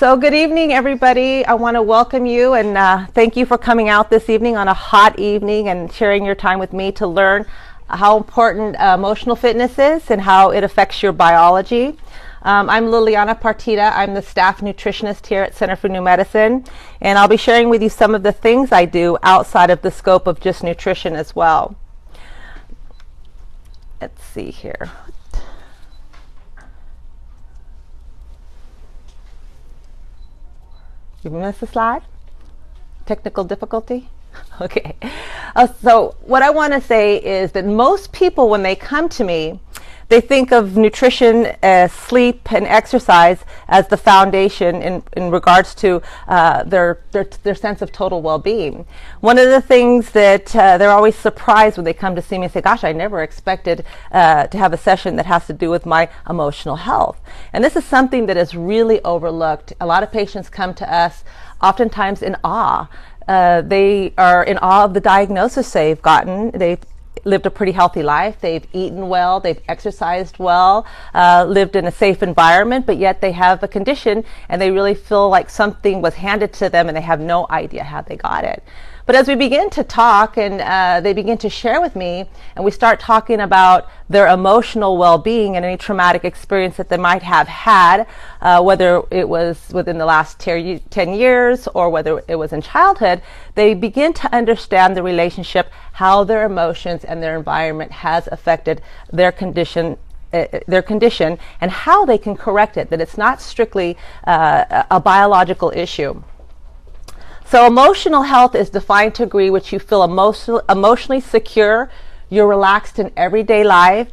So good evening, everybody. I want to welcome you and thank you for coming out this evening on a hot evening and sharing your time with me to learn how important emotional fitness is and how it affects your biology. I'm Liliana Partida. I'm the staff nutritionist here at Center for New Medicine, and I'll be sharing with you some of the things I do outside of the scope of just nutrition as well. Let's see here. You missed the slide? Technical difficulty? Okay. So what I want to say is that most people, when they come to me, they think of nutrition, sleep, and exercise as the foundation in regards to their sense of total well-being. One of the things that they're always surprised when they come to see me and say, gosh, I never expected to have a session that has to do with my emotional health. And this is something that is really overlooked. A lot of patients come to us oftentimes in awe. They are in awe of the diagnosis they've gotten. They've lived a pretty healthy life. They've eaten well, they've exercised well, lived in a safe environment, but yet they have a condition and they really feel like something was handed to them and they have no idea how they got it. But as we begin to talk and they begin to share with me and we start talking about their emotional well-being and any traumatic experience that they might have had, whether it was within the last 10 years or whether it was in childhood, they begin to understand the relationship, how their emotions and their environment has affected their condition and how they can correct it, that it's not strictly a biological issue. So emotional health is defined to agree which you feel emotionally secure, you're relaxed in everyday life,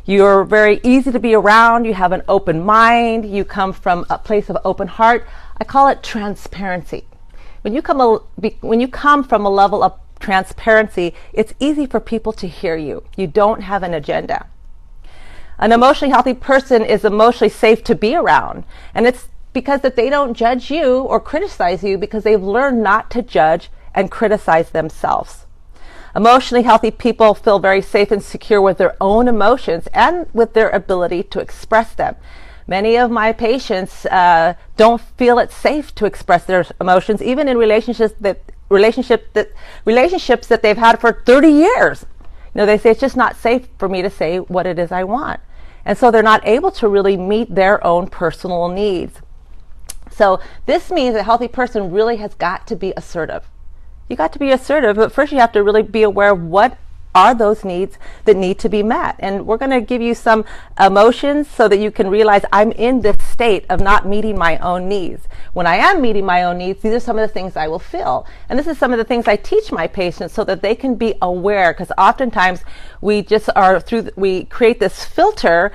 you're very easy to be around, you have an open mind, you come from a place of open heart. I call it transparency. When you come from a level of transparency, it's easy for people to hear you. You don't have an agenda. An emotionally healthy person is emotionally safe to be around, and it's because that they don't judge you or criticize you because they've learned not to judge and criticize themselves. Emotionally healthy people feel very safe and secure with their own emotions and with their ability to express them. Many of my patients don't feel it's safe to express their emotions, even in relationships that they've had for 30 years. You know, they say it's just not safe for me to say what it is I want. And so they're not able to really meet their own personal needs. So this means a healthy person really has got to be assertive. You got to be assertive, but first you have to really be aware of what are those needs that need to be met. And we're going to give you some emotions so that you can realize I'm in this state of not meeting my own needs. When I am meeting my own needs, these are some of the things I will feel. And this is some of the things I teach my patients so that they can be aware, because oftentimes we create this filter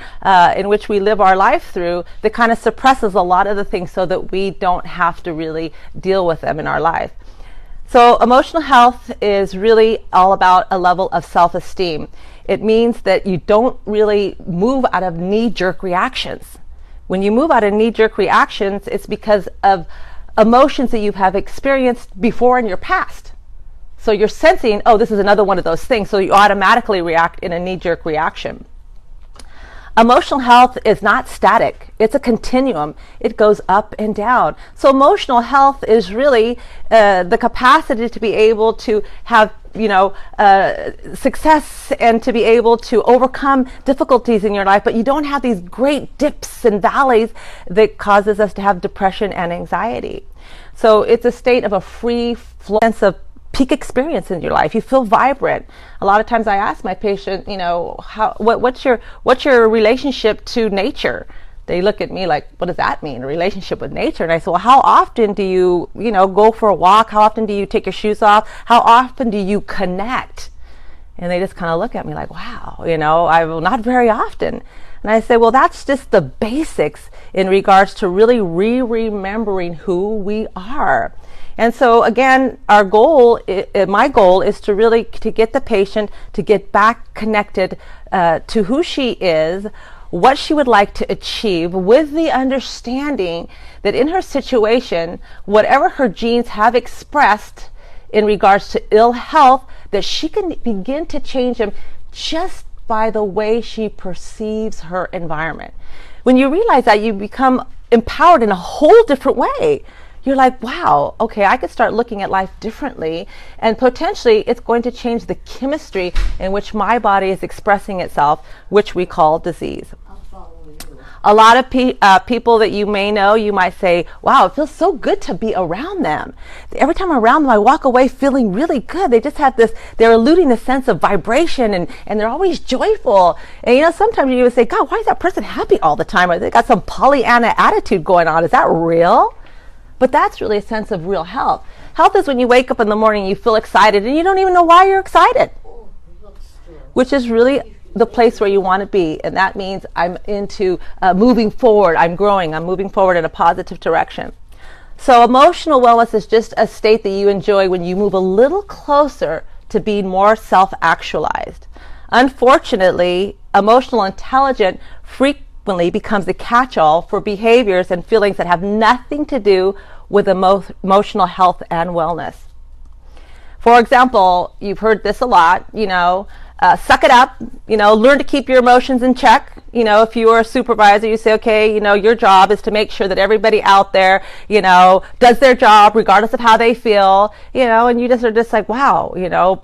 in which we live our life through that kind of suppresses a lot of the things so that we don't have to really deal with them in our life. So emotional health is really all about a level of self-esteem. It means that you don't really move out of knee-jerk reactions. When you move out of knee-jerk reactions, it's because of emotions that you have experienced before in your past. So you're sensing, oh, this is another one of those things, so you automatically react in a knee-jerk reaction. Emotional health is not static. It's a continuum. It goes up and down. So emotional health is really the capacity to be able to have, success and to be able to overcome difficulties in your life, but you don't have these great dips and valleys that causes us to have depression and anxiety. So it's a state of a free flow sense of peak experience in your life. You feel vibrant. A lot of times I ask my patient, what's your relationship to nature? They look at me like, what does that mean, a relationship with nature? And I say, well, how often do you, go for a walk? How often do you take your shoes off? How often do you connect? And they just kind of look at me like, wow, not very often. And I say, well, that's just the basics in regards to really remembering who we are. And so again, my goal is to really get the patient to get back connected to who she is, what she would like to achieve, with the understanding that in her situation, whatever her genes have expressed in regards to ill health, that she can begin to change them just by the way she perceives her environment. When you realize that, you become empowered in a whole different way. You're like, wow, okay, I could start looking at life differently, and potentially it's going to change the chemistry in which my body is expressing itself, which we call disease. A lot of people that you may know, you might say, wow, it feels so good to be around them. Every time I'm around them, I walk away feeling really good. They just have this, they're eluding a sense of vibration, and they're always joyful. And you know, sometimes you would say, God, why is that person happy all the time? Or they got some Pollyanna attitude going on. Is that real? But that's really a sense of real health. Health is when you wake up in the morning, you feel excited, and you don't even know why you're excited, which is really the place where you want to be. And that means I'm into moving forward, I'm growing, I'm moving forward in a positive direction. So emotional wellness is just a state that you enjoy when you move a little closer to being more self-actualized. Unfortunately, emotional intelligence frequently becomes a catch-all for behaviors and feelings that have nothing to do with emotional health and wellness. For example, you've heard this a lot, you know, suck it up, you know, learn to keep your emotions in check. You know, if you are a supervisor, you say, okay, you know, your job is to make sure that everybody out there, you know, does their job regardless of how they feel, you know, and you just are just like, wow, you know,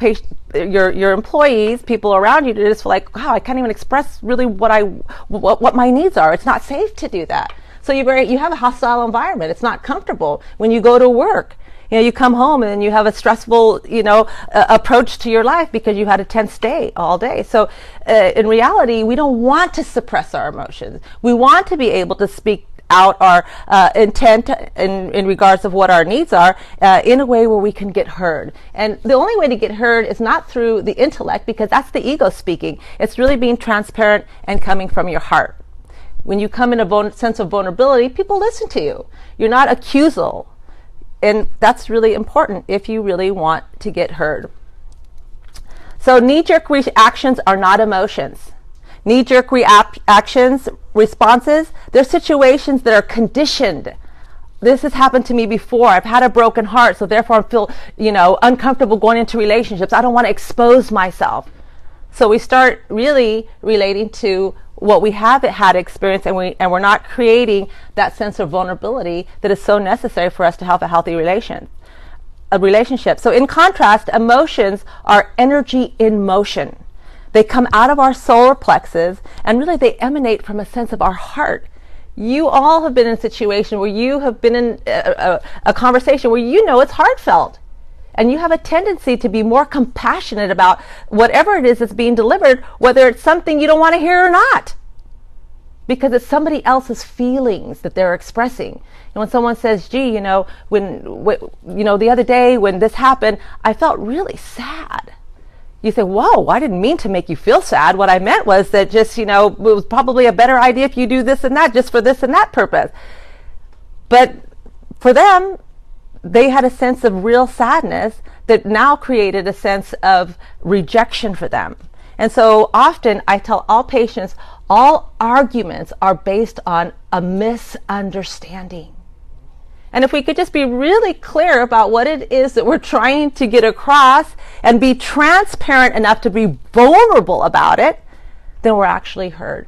your employees, people around you, just feel like, wow, I can't even express really what my needs are. It's not safe to do that. So you have a hostile environment. It's not comfortable when you go to work. You know, you come home and you have a stressful, you know, approach to your life because you had a tense day all day. So in reality, we don't want to suppress our emotions. We want to be able to speak out our intent in regards of what our needs are in a way where we can get heard. And the only way to get heard is not through the intellect, because that's the ego speaking. It's really being transparent and coming from your heart. When you come in a sense of vulnerability, people listen to you. You're not accusal. And that's really important if you really want to get heard. So knee-jerk reactions are not emotions. Knee-jerk reactions, responses, they're situations that are conditioned. This has happened to me before. I've had a broken heart, so therefore I feel, you know, uncomfortable going into relationships. I don't want to expose myself. So we start really relating to what we have had experience, and we're not creating that sense of vulnerability that is so necessary for us to have a healthy relationship. So in contrast, emotions are energy in motion. They come out of our solar plexus, and really they emanate from a sense of our heart. You all have been in a situation where you have been in a conversation where you know it's heartfelt. And you have a tendency to be more compassionate about whatever it is that's being delivered, whether it's something you don't want to hear or not, because it's somebody else's feelings that they're expressing. And when someone says, gee, you know, when you know, the other day when this happened, I felt really sad. You say, whoa, I didn't mean to make you feel sad. What I meant was that just, you know, it was probably a better idea if you do this and that just for this and that purpose. But for them, they had a sense of real sadness that now created a sense of rejection for them. And so often I tell all patients, all arguments are based on a misunderstanding. And if we could just be really clear about what it is that we're trying to get across and be transparent enough to be vulnerable about it, then we're actually heard.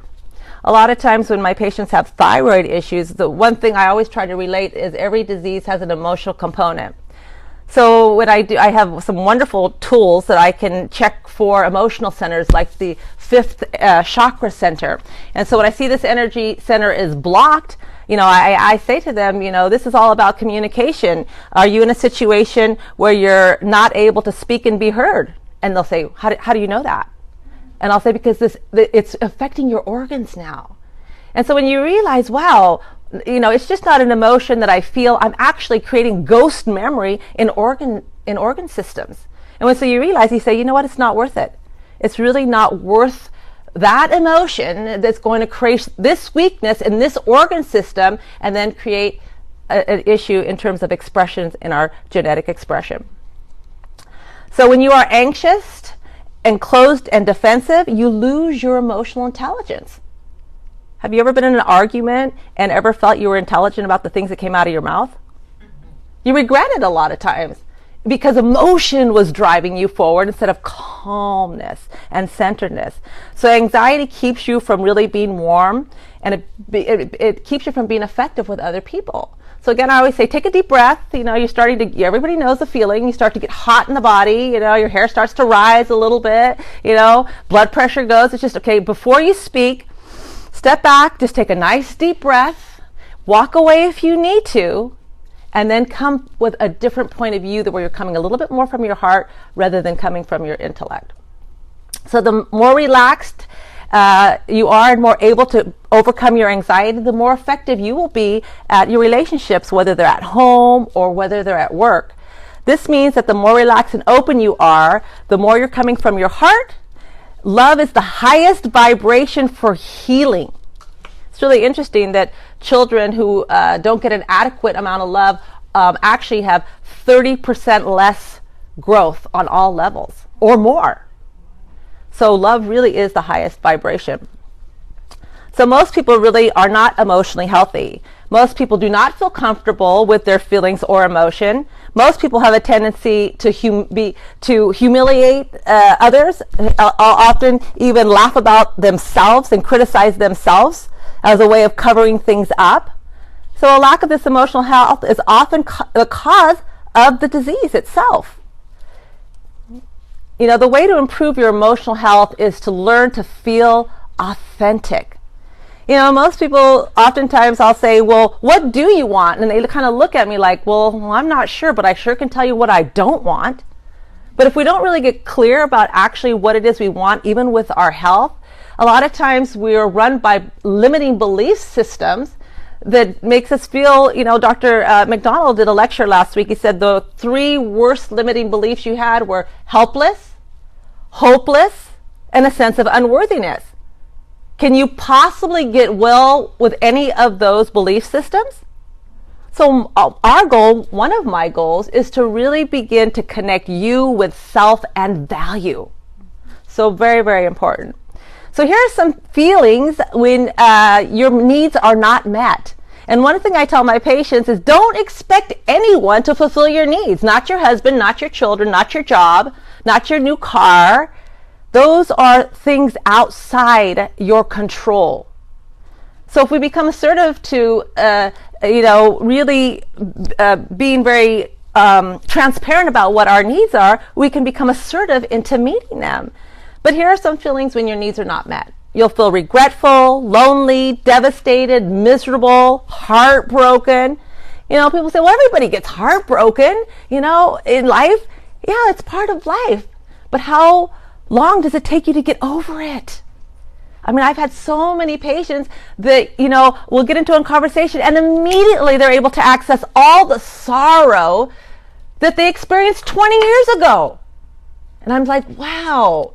A lot of times when my patients have thyroid issues, the one thing I always try to relate is every disease has an emotional component. So what I do, I have some wonderful tools that I can check for emotional centers, like the fifth chakra center. And so when I see this energy center is blocked, you know, I say to them, you know, this is all about communication. Are you in a situation where you're not able to speak and be heard? And they'll say, how do you know that? And I'll say, because it's affecting your organs now. And so when you realize, wow, you know, it's just not an emotion that I feel, I'm actually creating ghost memory in organ systems. And so you realize, you say, you know what, it's not worth it. It's really not worth that emotion that's going to create this weakness in this organ system and then create an issue in terms of expressions in our genetic expression. So when you are anxious and closed and defensive, you lose your emotional intelligence. Have you ever been in an argument and ever felt you were intelligent about the things that came out of your mouth? You regret it a lot of times because emotion was driving you forward instead of calmness and centeredness. So anxiety keeps you from really being warm and it keeps you from being effective with other people. So again, I always say, take a deep breath. You're starting to, everybody knows the feeling. You start to get hot in the body. Your hair starts to rise a little bit. Blood pressure goes. It's just, okay, before you speak, step back, just take a nice deep breath, walk away if you need to, and then come with a different point of view where you're coming a little bit more from your heart rather than coming from your intellect. So the more relaxed you are and more able to overcome your anxiety, the more effective you will be at your relationships, whether they're at home or whether they're at work. This means that the more relaxed and open you are, the more you're coming from your heart. Love is the highest vibration for healing. It's really interesting that children who don't get an adequate amount of love actually have 30% less growth on all levels or more. So love really is the highest vibration. So most people really are not emotionally healthy. Most people do not feel comfortable with their feelings or emotion. Most people have a tendency to humiliate others, often even laugh about themselves and criticize themselves as a way of covering things up. So a lack of this emotional health is often the cause of the disease itself. The way to improve your emotional health is to learn to feel authentic. Most people, oftentimes I'll say, well, what do you want? And they kind of look at me like, well, I'm not sure, but I sure can tell you what I don't want. But if we don't really get clear about actually what it is we want, even with our health, a lot of times we are run by limiting belief systems that makes us feel, Dr. McDonald did a lecture last week. He said the 3 worst limiting beliefs you had were helpless, hopeless, and a sense of unworthiness. Can you possibly get well with any of those belief systems? So our goal, one of my goals, is to really begin to connect you with self and value. So very, very important. So here are some feelings when your needs are not met. And one thing I tell my patients is don't expect anyone to fulfill your needs. Not your husband, not your children, not your job, not your new car. Those are things outside your control. So if we become assertive to, really being very transparent about what our needs are, we can become assertive into meeting them. But here are some feelings when your needs are not met. You'll feel regretful, lonely, devastated, miserable, heartbroken. People say, well, everybody gets heartbroken, in life. Yeah, it's part of life. But how long does it take you to get over it? I mean, I've had so many patients that, we'll get into a conversation and immediately they're able to access all the sorrow that they experienced 20 years ago. And I'm like, wow,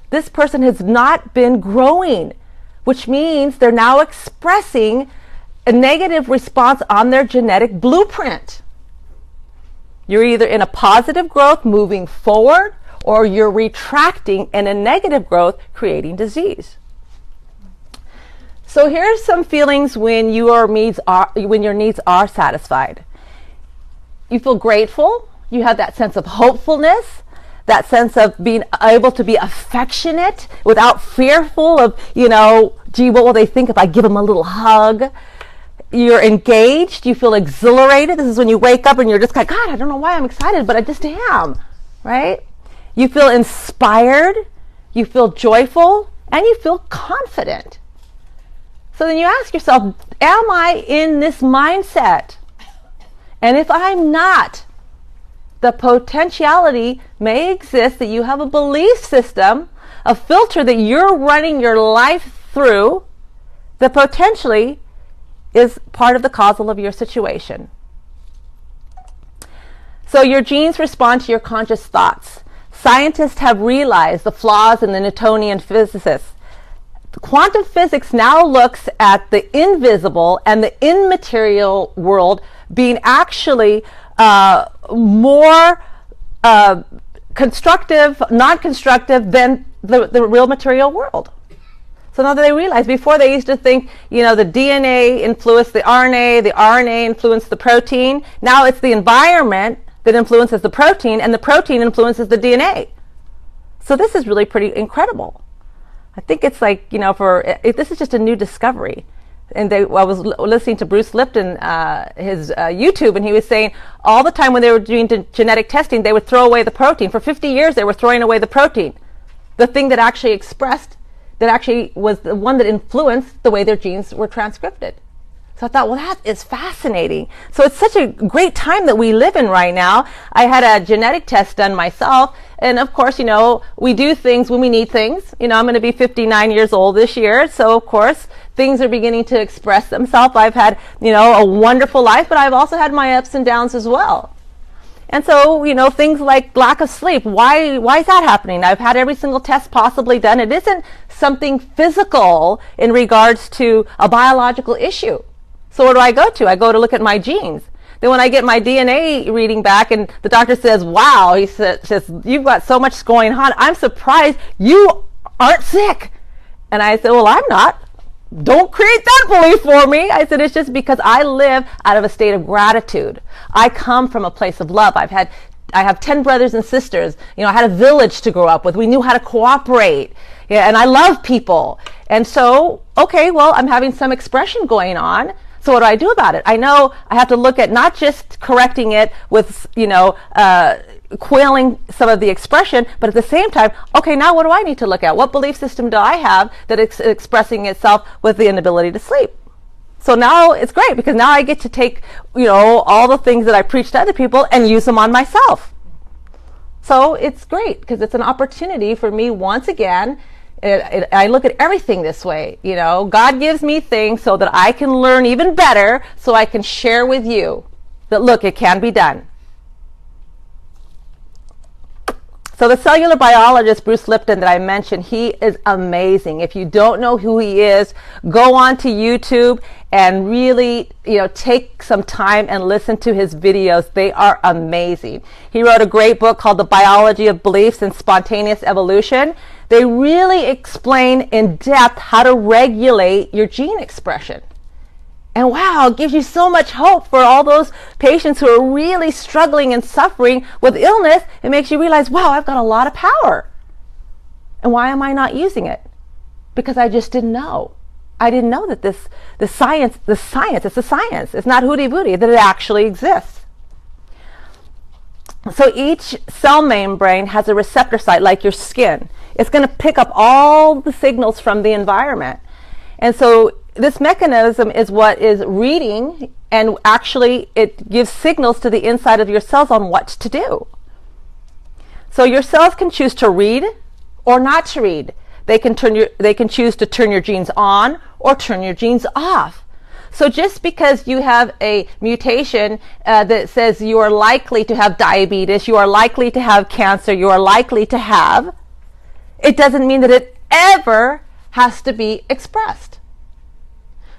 this person has not been growing, which means they're now expressing a negative response on their genetic blueprint. You're either in a positive growth moving forward, or you're retracting in a negative growth creating disease. So here's some feelings when your needs are satisfied. You feel grateful, you have that sense of hopefulness, that sense of being able to be affectionate without fearful of, gee, what will they think if I give them a little hug? You're engaged, you feel exhilarated. This is when you wake up and you're just like, God, I don't know why I'm excited, but I just am, right? You feel inspired, you feel joyful, and you feel confident. So then you ask yourself, am I in this mindset? And if I'm not, the potentiality may exist that you have a belief system, a filter that you're running your life through that potentially is part of the causal of your situation. So your genes respond to your conscious thoughts. Scientists have realized the flaws in the Newtonian physicists. Quantum physics now looks at the invisible and the immaterial world being actually more constructive, non-constructive than the real material world. So now that they realize, before they used to think, the DNA influenced the RNA influenced the protein. Now it's the environment that influences the protein, and the protein influences the DNA. So this is really pretty incredible. I think it's like, this is just a new discovery. And I was listening to Bruce Lipton, his YouTube, and he was saying all the time when they were doing genetic testing, they would throw away the protein. For 50 years, they were throwing away the protein, the thing that actually expressed, that actually was the one that influenced the way their genes were transcripted. So I thought, well, that is fascinating. So it's such a great time that we live in right now. I had a genetic test done myself. And of course, we do things when we need things. I'm going to be 59 years old this year. So of course, things are beginning to express themselves. I've had, a wonderful life, but I've also had my ups and downs as well. And so, things like lack of sleep, why is that happening? I've had every single test possibly done. It isn't something physical in regards to a biological issue. So where do I go to? I go to look at my genes. Then when I get my DNA reading back and the doctor says, wow, he says, you've got so much going on. I'm surprised you aren't sick. And I said, well, I'm not. Don't create that belief for me. I said, it's just because I live out of a state of gratitude. I come from a place of love. I have 10 brothers and sisters. I had a village to grow up with. We knew how to cooperate. Yeah, and I love people. And so, okay, well, I'm having some expression going on. So what do I do about it? I know I have to look at not just correcting it with, quelling some of the expression, but at the same time, okay, now what do I need to look at? What belief system do I have that is expressing itself with the inability to sleep? So now it's great because now I get to take, all the things that I preach to other people and use them on myself. So it's great because it's an opportunity for me once again. I look at everything this way. God gives me things so that I can learn even better, so I can share with you that, look, it can be done. So the cellular biologist, Bruce Lipton, that I mentioned, he is amazing. If you don't know who he is, go on to YouTube and really, take some time and listen to his videos. They are amazing. He wrote a great book called The Biology of Beliefs and Spontaneous Evolution. They really explain in depth how to regulate your gene expression. And wow, it gives you so much hope for all those patients who are really struggling and suffering with illness. It makes you realize, wow, I've got a lot of power. And why am I not using it? Because I just didn't know. I didn't know that the science, it's a science. It's not hooty-booty, that it actually exists. So each cell membrane has a receptor site like your skin. It's going to pick up all the signals from the environment. And so this mechanism is what is reading, and actually it gives signals to the inside of your cells on what to do. So your cells can choose to read or not to read. They can choose to turn your genes on or turn your genes off. So just because you have a mutation that says you are likely to have diabetes, you are likely to have cancer, you are likely to have, it doesn't mean that it ever has to be expressed.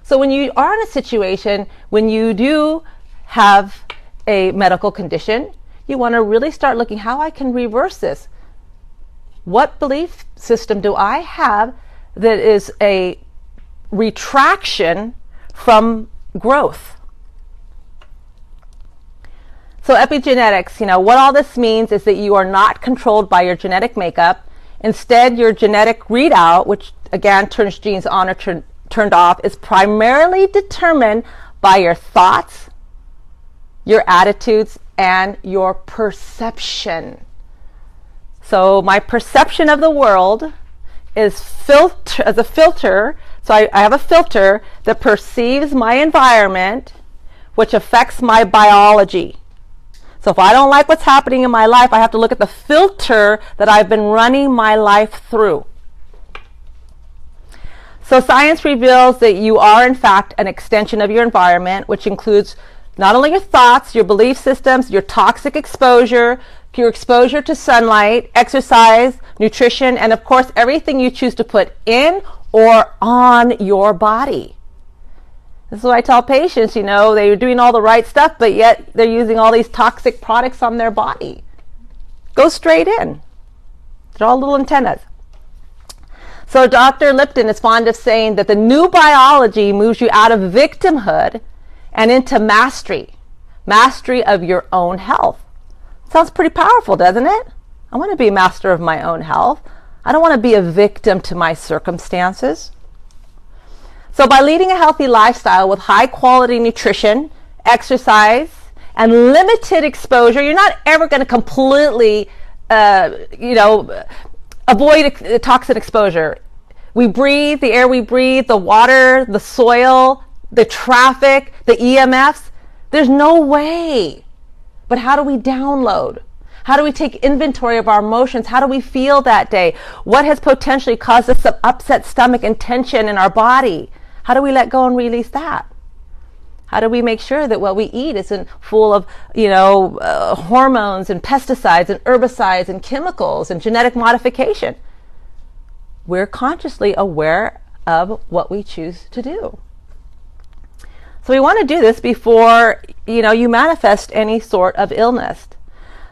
So when you are in a situation, when you do have a medical condition, you want to really start looking how I can reverse this. What belief system do I have that is a retraction from growth? So epigenetics, what all this means is that you are not controlled by your genetic makeup. Instead, your genetic readout, which again turns genes on or turned off, is primarily determined by your thoughts, your attitudes, and your perception. So my perception of the world is as a filter. So I have a filter that perceives my environment, which affects my biology. So if I don't like what's happening in my life, I have to look at the filter that I've been running my life through. So science reveals that you are in fact an extension of your environment, which includes not only your thoughts, your belief systems, your toxic exposure, your exposure to sunlight, exercise, nutrition, and of course everything you choose to put in or on your body. This is what I tell patients, they're doing all the right stuff, but yet they're using all these toxic products on their body. Go straight in. They're all little antennas. So Dr. Lipton is fond of saying that the new biology moves you out of victimhood and into mastery of your own health. Sounds pretty powerful, doesn't it? I want to be a master of my own health. I don't want to be a victim to my circumstances. So by leading a healthy lifestyle with high quality nutrition, exercise, and limited exposure, you're not ever going to completely, avoid toxin exposure. We breathe, the air we breathe, the water, the soil, the traffic, the EMFs. There's no way. But how do we download? How do we take inventory of our emotions? How do we feel that day? What has potentially caused us some upset stomach and tension in our body? How do we let go and release that? How do we make sure that what we eat isn't full of, hormones and pesticides and herbicides and chemicals and genetic modification? We're consciously aware of what we choose to do. So we want to do this before, you manifest any sort of illness.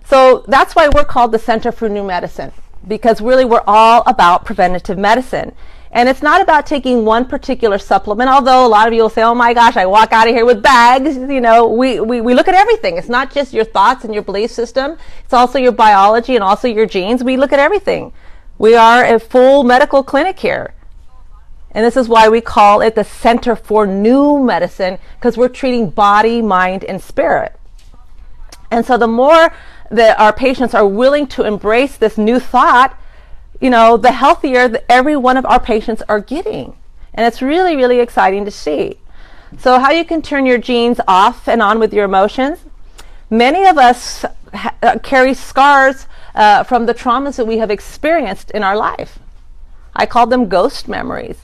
So that's why we're called the Center for New Medicine, because really we're all about preventative medicine. And it's not about taking one particular supplement, although a lot of you will say, oh my gosh, I walk out of here with bags. We look at everything. It's not just your thoughts and your belief system. It's also your biology and also your genes. We look at everything. We are a full medical clinic here. And this is why we call it the Center for New Medicine, because we're treating body, mind, and spirit. And so the more that our patients are willing to embrace this new thought, the healthier that every one of our patients are getting. And it's really, really exciting to see. So how you can turn your genes off and on with your emotions. Many of us carry scars from the traumas that we have experienced in our life. I call them ghost memories.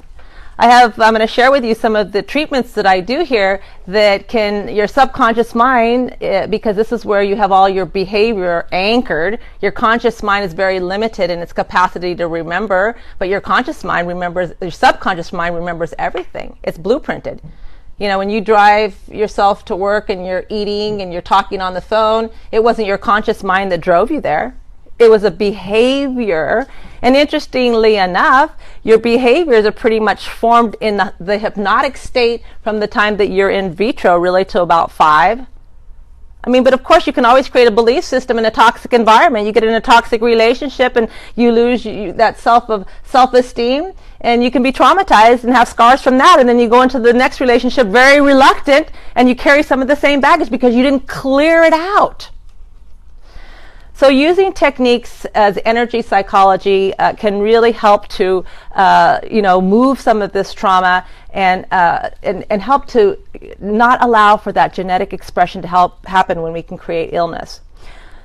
I'm going to share with you some of the treatments that I do here that can, your subconscious mind, because this is where you have all your behavior anchored. Your conscious mind is very limited in its capacity to remember, but your subconscious mind remembers everything. It's blueprinted. When you drive yourself to work and you're eating and you're talking on the phone, it wasn't your conscious mind that drove you there. It was a behavior. And interestingly enough, your behaviors are pretty much formed in the hypnotic state from the time that you're in vitro, really, to about 5. But of course, you can always create a belief system in a toxic environment. You get in a toxic relationship and you lose that self-esteem, and you can be traumatized and have scars from that. And then you go into the next relationship very reluctant, and you carry some of the same baggage because you didn't clear it out. So using techniques as energy psychology can really help to, move some of this trauma and help to not allow for that genetic expression to help happen when we can create illness.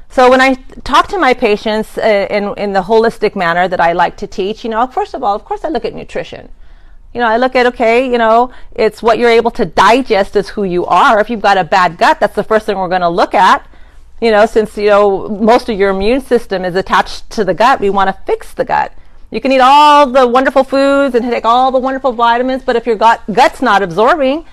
So when I talk to my patients in the holistic manner that I like to teach, first of all, of course, I look at nutrition. I look at, it's what you're able to digest is who you are. If you've got a bad gut, that's the first thing we're going to look at. Since, most of your immune system is attached to the gut, we want to fix the gut. You can eat all the wonderful foods and take all the wonderful vitamins, but if your gut's not absorbing,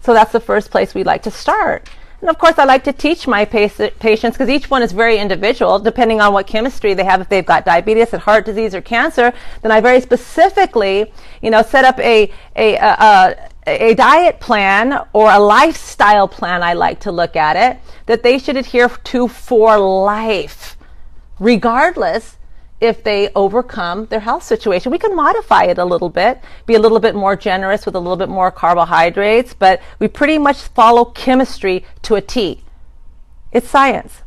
so that's the first place we like to start. And of course, I like to teach my patients, because each one is very individual, depending on what chemistry they have. If they've got diabetes and heart disease or cancer, then I very specifically, set up a diet plan or a lifestyle plan, I like to look at it, that they should adhere to for life, regardless if they overcome their health situation. We can modify it a little bit, be a little bit more generous with a little bit more carbohydrates, but we pretty much follow chemistry to a T. It's science.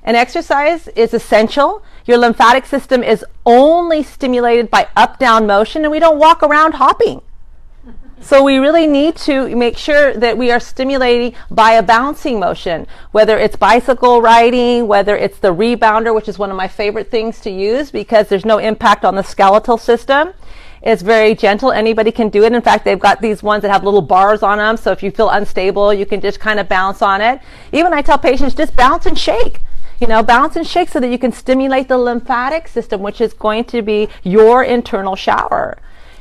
And exercise is essential. Your lymphatic system is only stimulated by up-down motion, and we don't walk around hopping. So we really need to make sure that we are stimulating by a bouncing motion, whether it's bicycle riding, whether it's the rebounder, which is one of my favorite things to use because there's no impact on the skeletal system. It's very gentle. Anybody can do it. In fact, they've got these ones that have little bars on them, so if you feel unstable, you can just kind of bounce on it. Even I tell patients, just bounce and shake. Bounce and shake so that you can stimulate the lymphatic system, which is going to be your internal shower.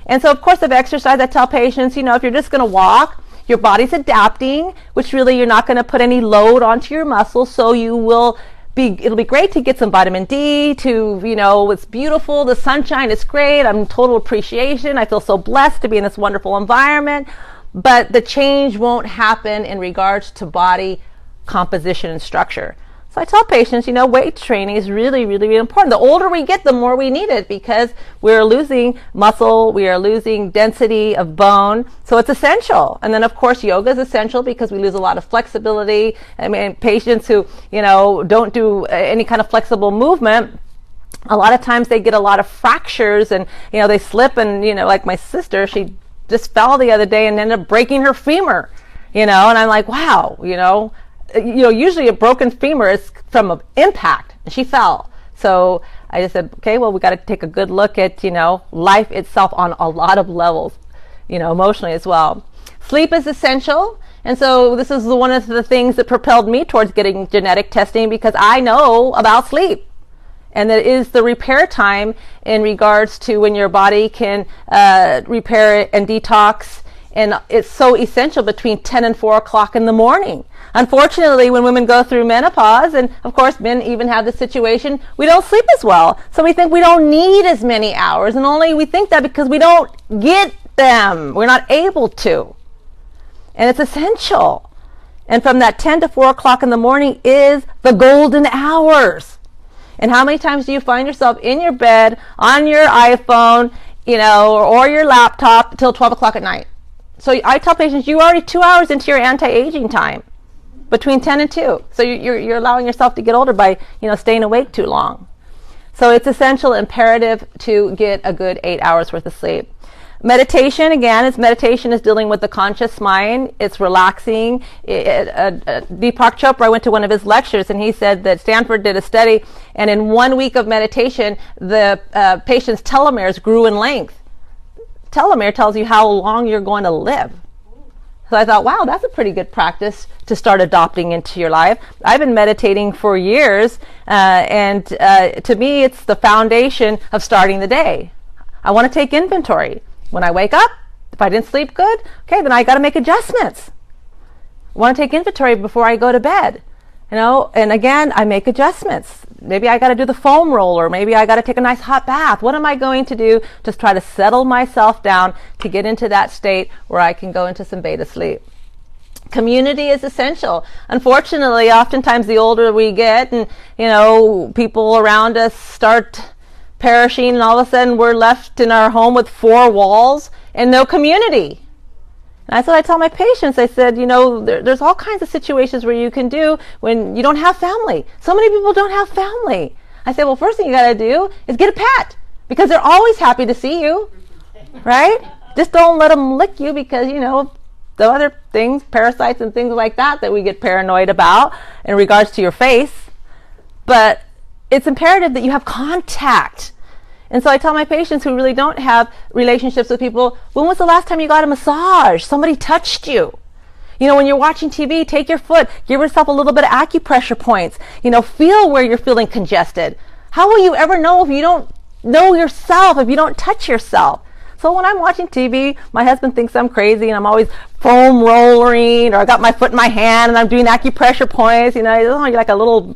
And so, of course, of exercise, I tell patients, if you're just going to walk, your body's adapting, which really you're not going to put any load onto your muscles, so it'll be great to get some vitamin D, it's beautiful, the sunshine is great, I'm in total appreciation, I feel so blessed to be in this wonderful environment, but the change won't happen in regards to body composition and structure. So I tell patients, weight training is really, really, really important. The older we get, the more we need it, because we're losing muscle, we are losing density of bone, so it's essential. And then, of course, yoga is essential because we lose a lot of flexibility. I mean, patients who, don't do any kind of flexible movement, a lot of times they get a lot of fractures, and, they slip, and, like my sister, she just fell the other day and ended up breaking her femur, and I'm like, wow, usually a broken femur is from an impact, and she fell. So I just said, okay, well, we got to take a good look at, life itself on a lot of levels, emotionally as well. Sleep is essential. And so this is one of the things that propelled me towards getting genetic testing, because I know about sleep. And that is the repair time in regards to when your body can repair and detox. And it's so essential between 10 and 4 o'clock in the morning. Unfortunately, when women go through menopause, and of course men even have this situation, we don't sleep as well. So we think we don't need as many hours, and only we think that because we don't get them. We're not able to. And it's essential. And from that 10 to 4 o'clock in the morning is the golden hours. And how many times do you find yourself in your bed, on your iPhone, or your laptop till 12 o'clock at night? So I tell patients, you're already 2 hours into your anti-aging time, between 10 and 2. So you're allowing yourself to get older by, staying awake too long. So it's essential, imperative to get a good 8 hours worth of sleep. Meditation, again, meditation is dealing with the conscious mind. It's relaxing. Deepak Chopra, I went to one of his lectures, and he said that Stanford did a study, and in 1 week of meditation, the patient's telomeres grew in length. Telomere tells you how long you're going to live. So I thought, wow, that's a pretty good practice to start adopting into your life. I've been meditating for years, and to me, it's the foundation of starting the day. I want to take inventory. When I wake up, if I didn't sleep good, okay, then I got to make adjustments. I want to take inventory before I go to bed. And again, I make adjustments. Maybe I got to do the foam roller. Maybe I got to take a nice hot bath. What am I going to do to try to settle myself down to get into that state where I can go into some beta sleep? Community is essential. Unfortunately, oftentimes the older we get, and people around us start perishing, and all of a sudden we're left in our home with 4 walls and no community. And that's what I tell my patients. I said, there's all kinds of situations where you can do when you don't have family. So many people don't have family. I said, well, first thing you got to do is get a pet, because they're always happy to see you, right? Just don't let them lick you, because, the other things, parasites and things like that we get paranoid about in regards to your face. But it's imperative that you have contact. And so I tell my patients who really don't have relationships with people, when was the last time you got a massage? Somebody touched you. When you're watching TV, take your foot, give yourself a little bit of acupressure points. Feel where you're feeling congested. How will you ever know if you don't know yourself, if you don't touch yourself? So when I'm watching TV, my husband thinks I'm crazy, and I'm always foam rolling, or I got my foot in my hand and I'm doing acupressure points. You're like a little,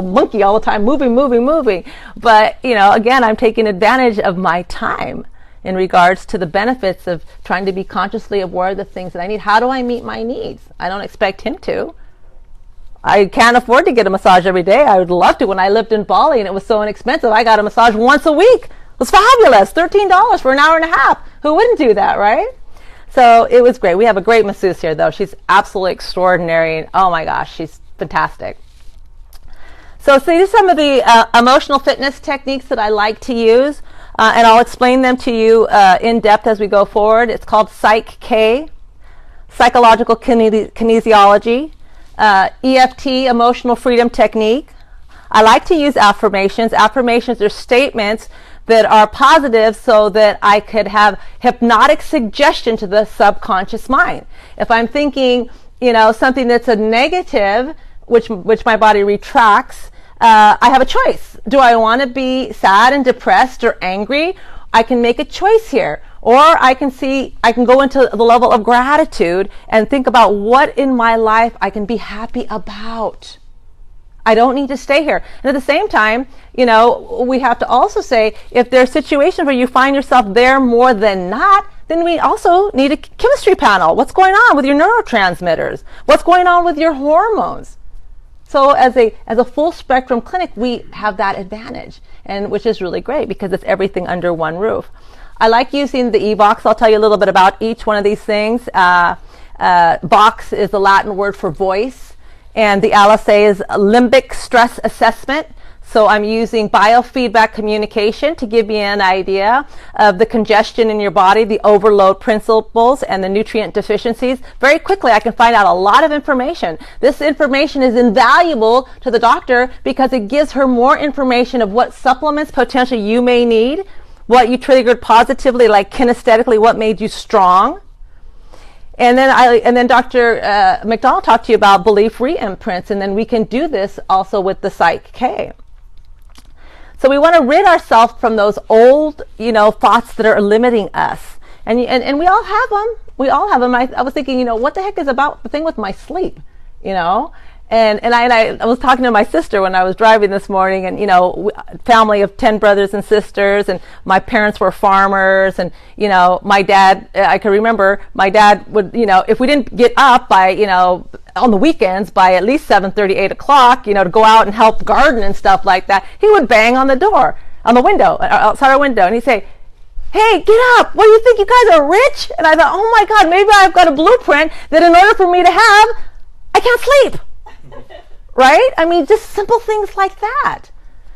monkey all the time, moving. But, again, I'm taking advantage of my time in regards to the benefits of trying to be consciously aware of the things that I need. How do I meet my needs? I don't expect him to. I can't afford to get a massage every day. I would love to. When I lived in Bali and it was so inexpensive, I got a massage once a week. It was fabulous. $13 for an hour and a half. Who wouldn't do that, right? So it was great. We have a great masseuse here, though. She's absolutely extraordinary. Oh my gosh, she's fantastic. So these are some of the emotional fitness techniques that I like to use, and I'll explain them to you in depth as we go forward. It's called Psych-K, Psychological Kinesiology, EFT, Emotional Freedom Technique. I like to use affirmations. Affirmations are statements that are positive so that I could have hypnotic suggestion to the subconscious mind. If I'm thinking, something that's a negative, which my body retracts, I have a choice. Do I want to be sad and depressed or angry? I can make a choice here. Or I can go into the level of gratitude and think about what in my life I can be happy about. I don't need to stay here. And at the same time, we have to also say, if there's situations where you find yourself there more than not, then we also need a chemistry panel. What's going on with your neurotransmitters? What's going on with your hormones? So as a full spectrum clinic, we have that advantage, and which is really great because it's everything under one roof. I like using the e-box. I'll tell you a little bit about each one of these things. Box is the Latin word for voice, and the LSA is limbic stress assessment. So I'm using biofeedback communication to give you an idea of the congestion in your body, the overload principles, and the nutrient deficiencies. Very quickly, I can find out a lot of information. This information is invaluable to the doctor because it gives her more information of what supplements potentially you may need, what you triggered positively, like kinesthetically, what made you strong. And then Dr. McDonald talked to you about belief re-imprints, and then we can do this also with the Psych K. So we want to rid ourselves from those old, thoughts that are limiting us. And we all have them. We all have them. I was thinking, what the heck is about the thing with my sleep, And I was talking to my sister when I was driving this morning, and family of 10 brothers and sisters, and my parents were farmers, and my dad, I can remember my dad would, if we didn't get up by on the weekends by at least 7:30, 8 o'clock, to go out and help garden and stuff like that, he would bang on the door, on the window, outside our window, and he'd say, "Hey, get up! What do you think, you guys are rich?" And I thought, oh my God, maybe I've got a blueprint that in order for me to have, I can't sleep. Right? I mean, just simple things like that.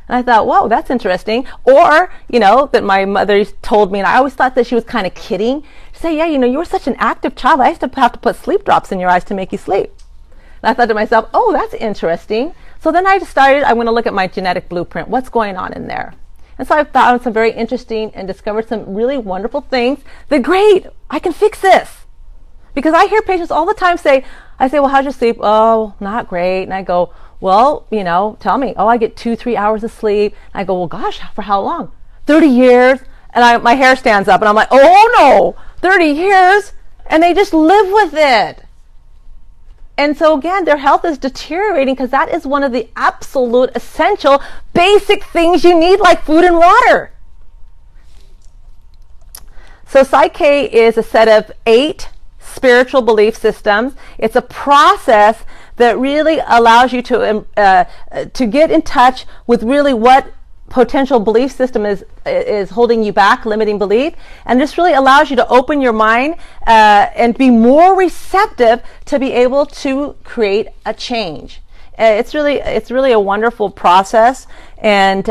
And I thought, whoa, that's interesting. Or, that my mother told me, and I always thought that she was kind of kidding. She'd say, yeah, you were such an active child. I used to have to put sleep drops in your eyes to make you sleep. And I thought to myself, oh, that's interesting. So then I decided I want to look at my genetic blueprint. What's going on in there? And so I found some very interesting and discovered some really wonderful things that, great, I can fix this. Because I hear patients all the time say, well, how's your sleep? Oh, not great. And I go, well, tell me. Oh, I get 2-3 hours of sleep. And I go, well, gosh, for how long? 30 years. And my hair stands up, and I'm like, oh no, 30 years. And they just live with it. And so again, their health is deteriorating because that is one of the absolute essential basic things you need, like food and water. So Psych K is a set of 8 spiritual belief systems. It's a process that really allows you to get in touch with really what potential belief system is holding you back, limiting belief, and this really allows you to open your mind and be more receptive to be able to create a change. It's really a wonderful process, and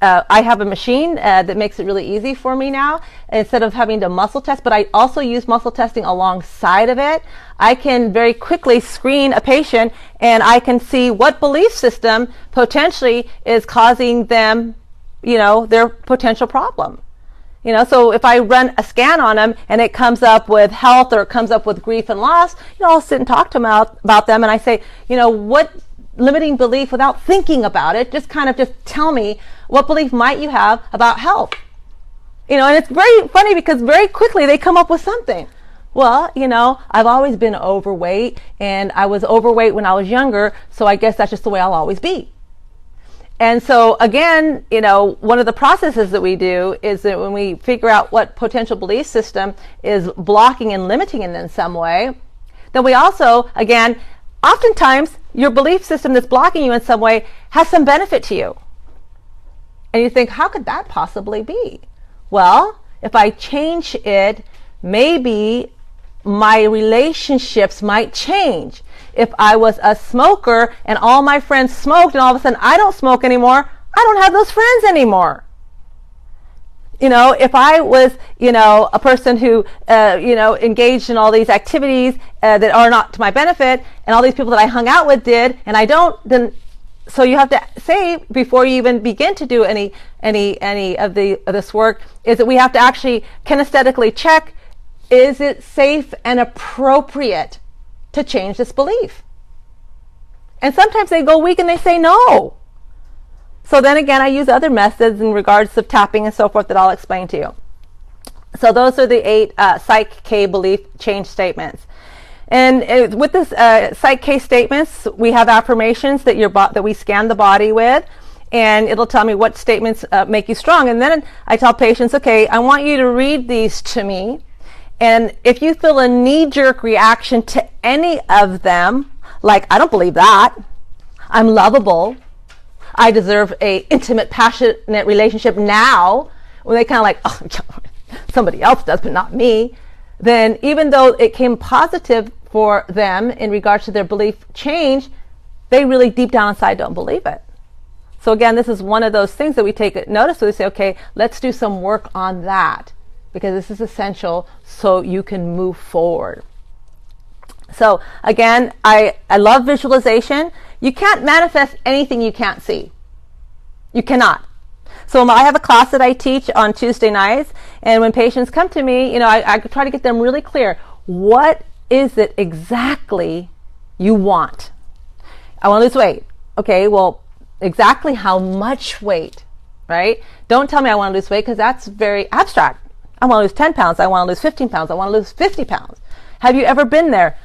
I have a machine that makes it really easy for me now, instead of having to muscle test, but I also use muscle testing alongside of it. I can very quickly screen a patient, and I can see what belief system potentially is causing them, their potential problem. So if I run a scan on them and it comes up with health or it comes up with grief and loss, I'll sit and talk to them about them, and I say, what limiting belief, without thinking about it, just tell me, what belief might you have about health? And it's very funny because very quickly they come up with something. Well, I've always been overweight, and I was overweight when I was younger, so I guess that's just the way I'll always be. And so again, one of the processes that we do is that when we figure out what potential belief system is blocking and limiting it in some way, then we also, again, oftentimes your belief system that's blocking you in some way has some benefit to you. And you think, how could that possibly be? Well, if I change it, maybe my relationships might change. If I was a smoker and all my friends smoked and all of a sudden I don't smoke anymore, I don't have those friends anymore. If I was, a person who, engaged in all these activities that are not to my benefit, and all these people that I hung out with did, and I don't, then, so you have to say before you even begin to do any of this work, is that we have to actually kinesthetically check, is it safe and appropriate to change this belief? And sometimes they go weak and they say no. So then again, I use other methods in regards of tapping and so forth that I'll explain to you. So those are the 8 Psych K belief change statements. And with this Psych K statements, we have affirmations that we scan the body with, and it'll tell me what statements make you strong. And then I tell patients, okay, I want you to read these to me, and if you feel a knee-jerk reaction to any of them, like, I don't believe that, I'm lovable. I deserve a intimate, passionate relationship now, when they kind of like, oh, somebody else does, but not me, then even though it came positive for them in regards to their belief change, they really deep down inside don't believe it. So again, this is one of those things that we take notice of. We say, okay, let's do some work on that, because this is essential so you can move forward. So again, I love visualization. You can't manifest anything you can't see. You cannot. So I have a class that I teach on Tuesday nights, and when patients come to me, I try to get them really clear. What is it exactly you want? I want to lose weight. Okay, well, exactly how much weight, right? Don't tell me I want to lose weight, because that's very abstract. I want to lose 10 pounds. I want to lose 15 pounds. I want to lose 50 pounds. Have you ever been there?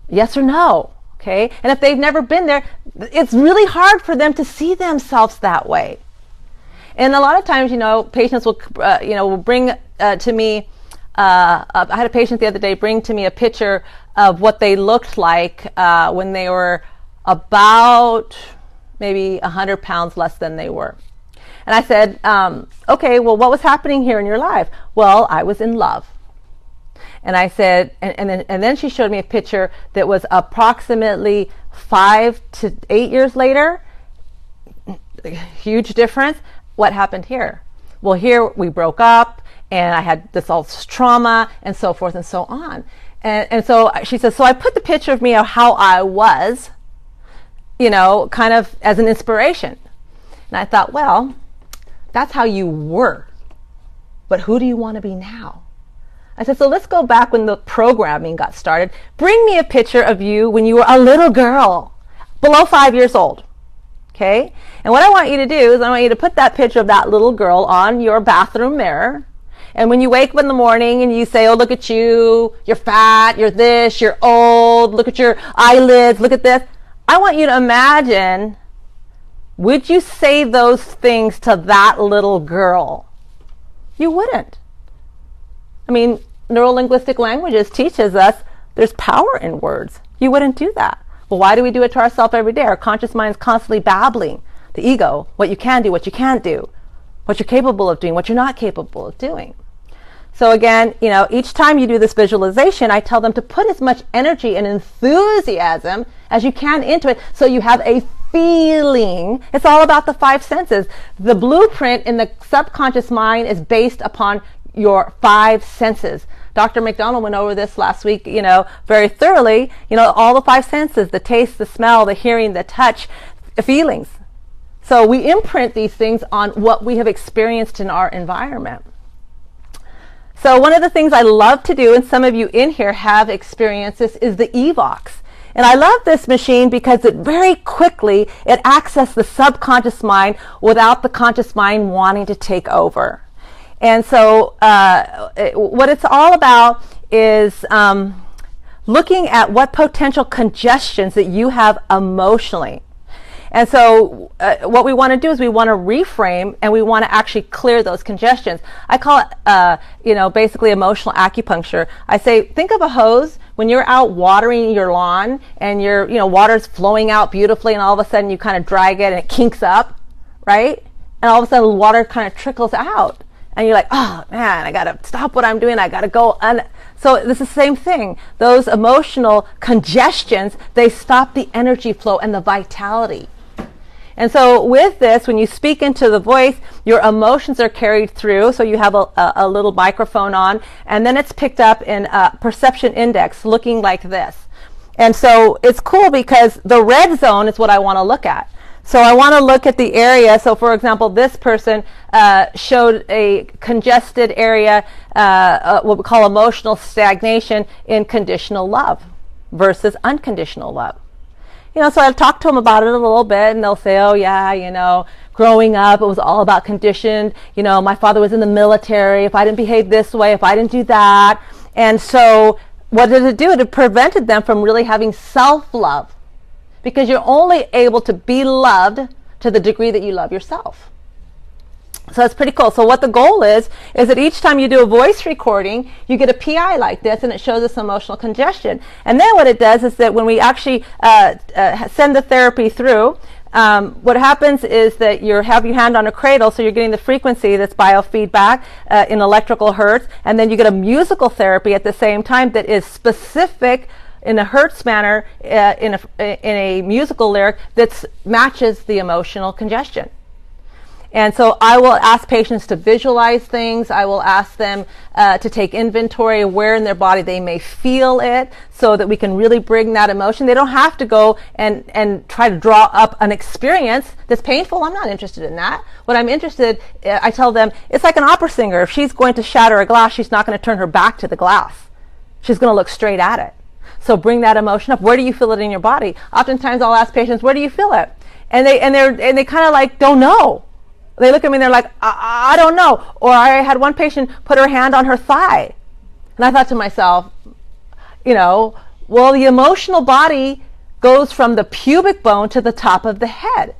Yes or no? Okay, and if they've never been there, it's really hard for them to see themselves that way. And a lot of times, patients will bring to me. I had a patient the other day bring to me a picture of what they looked like when they were about maybe 100 pounds less than they were. And I said, okay, well, what was happening here in your life? Well, I was in love. And I said, and then she showed me a picture that was approximately 5 to 8 years later. Huge difference. What happened here? Well, here we broke up, and I had this all trauma, and so forth and so on. And so she says, so I put the picture of me of how I was, kind of as an inspiration. And I thought, well, that's how you were, but who do you want to be now? I said, so let's go back when the programming got started. Bring me a picture of you when you were a little girl, below 5 years old. Okay? And what I want you to do is I want you to put that picture of that little girl on your bathroom mirror. And when you wake up in the morning and you say, oh, look at you, you're fat, you're this, you're old, look at your eyelids, look at this. I want you to imagine, would you say those things to that little girl? You wouldn't. I mean, neuro-linguistic languages teaches us there's power in words. You wouldn't do that. Well, why do we do it to ourselves every day? Our conscious mind is constantly babbling. The ego, what you can do, what you can't do, what you're capable of doing, what you're not capable of doing. So again, each time you do this visualization, I tell them to put as much energy and enthusiasm as you can into it, so you have a feeling. It's all about the 5 senses. The blueprint in the subconscious mind is based upon your 5 senses. Dr. McDonald went over this last week, very thoroughly. All the 5 senses: the taste, the smell, the hearing, the touch, the feelings. So we imprint these things on what we have experienced in our environment. So one of the things I love to do, and some of you in here have experienced this, is the Evox. And I love this machine because it very quickly, it accesses the subconscious mind without the conscious mind wanting to take over. And so what it's all about is looking at what potential congestions that you have emotionally. And so what we want to do is we want to reframe, and we want to actually clear those congestions. I call it, basically emotional acupuncture. I say, think of a hose. When you're out watering your lawn and water's flowing out beautifully, and all of a sudden you kind of drag it and it kinks up, right? And all of a sudden the water kind of trickles out. And you're like, oh man, I got to stop what I'm doing. I got to go. So this is the same thing. Those emotional congestions, they stop the energy flow and the vitality. And so with this, when you speak into the voice, your emotions are carried through. So you have a little microphone on, and then it's picked up in a perception index looking like this. And so it's cool because the red zone is what I want to look at. So I want to look at the area. So for example, this person showed a congested area, what we call emotional stagnation in conditional love versus unconditional love. So I've talked to them about it a little bit, and they'll say, oh yeah, growing up, it was all about conditioned. My father was in the military. If I didn't behave this way, if I didn't do that. And so what did it do? It prevented them from really having self-love, because you're only able to be loved to the degree that you love yourself. So it's pretty cool. So what the goal is that each time you do a voice recording, you get a PI like this, and it shows us emotional congestion. And then what it does is that when we actually send the therapy through, what happens is that you have your hand on a cradle, so you're getting the frequency that's biofeedback in electrical hertz, and then you get a musical therapy at the same time that is specific in a hertz manner in a musical lyric that matches the emotional congestion. And so I will ask patients to visualize things. I will ask them to take inventory of where in their body they may feel it, so that we can really bring that emotion. They don't have to go and try to draw up an experience that's painful. I'm not interested in that. What I'm interested, I tell them, it's like an opera singer. If she's going to shatter a glass, she's not going to turn her back to the glass. She's going to look straight at it. So bring that emotion up. Where do you feel it in your body? Oftentimes I'll ask patients, where do you feel it? And they kind of like don't know. They look at me and they're like, I don't know. Or I had one patient put her hand on her thigh. And I thought to myself, well, the emotional body goes from the pubic bone to the top of the head.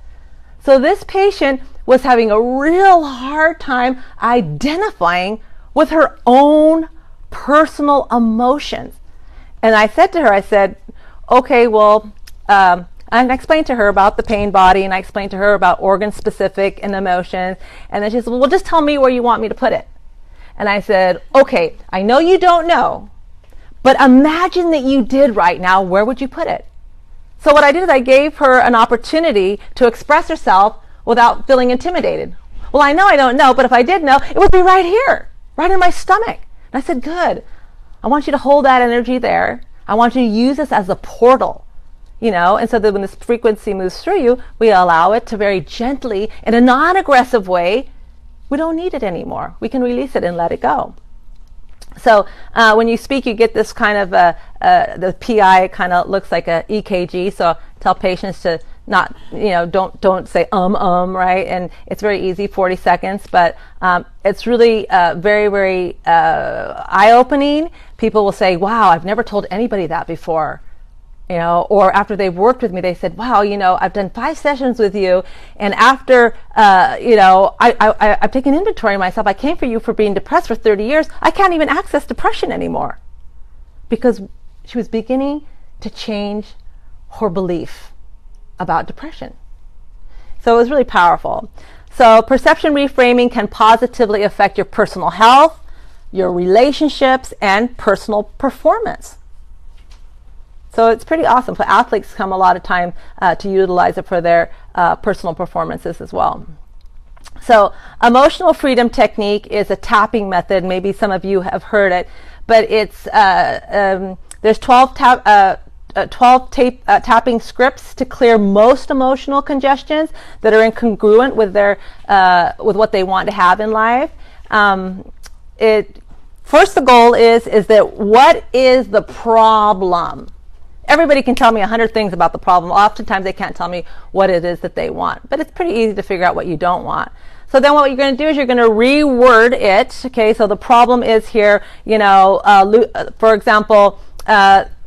So this patient was having a real hard time identifying with her own personal emotions. And I said to her, okay, well, and I explained to her about the pain body, and I explained to her about organ specific and emotions. And then she said, well, just tell me where you want me to put it. And I said, okay, I know you don't know, but imagine that you did right now. Where would you put it? So what I did is I gave her an opportunity to express herself without feeling intimidated. Well, I know I don't know, but if I did know, it would be right here, right in my stomach. And I said, good. I want you to hold that energy there. I want you to use this as a portal. And so that when this frequency moves through you, we allow it to very gently, in a non-aggressive way. We don't need it anymore. We can release it and let it go. So when you speak, you get this kind of the PI kind of looks like a EKG. So I tell patients to not, don't say right? And it's very easy, 40 seconds, but it's really very, very eye-opening. People will say, wow, I've never told anybody that before. Or after they've worked with me, they said, wow, I've done 5 sessions with you, and after, I've taken inventory of myself. I came for you for being depressed for 30 years. I can't even access depression anymore, because she was beginning to change her belief about depression. So it was really powerful. So perception reframing can positively affect your personal health, your relationships, and personal performance. So it's pretty awesome. So athletes come a lot of time to utilize it for their personal performances as well. So emotional freedom technique is a tapping method. Maybe some of you have heard it, but it's there's 12 tapping scripts to clear most emotional congestions that are incongruent with their with what they want to have in life. First, the goal is that what is the problem? Everybody can tell me 100 things about the problem. Oftentimes they can't tell me what it is that they want, but it's pretty easy to figure out what you don't want. So then what you're going to do is you're going to reword it. Okay, so the problem is here, for example,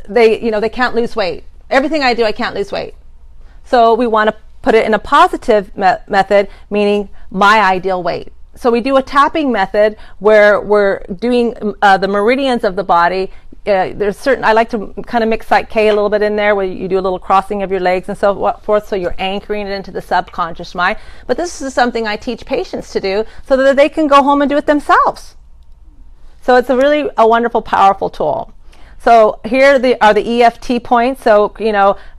they can't lose weight. Everything I do, I can't lose weight. So we want to put it in a positive method, meaning my ideal weight. So we do a tapping method where we're doing the meridians of the body. There's certain, I like to kind of mix Psych K a little bit in there, where you do a little crossing of your legs and so forth, so you're anchoring it into the subconscious mind. But this is something I teach patients to do so that they can go home and do it themselves. So it's a wonderful, powerful tool. So here are the EFT points. So,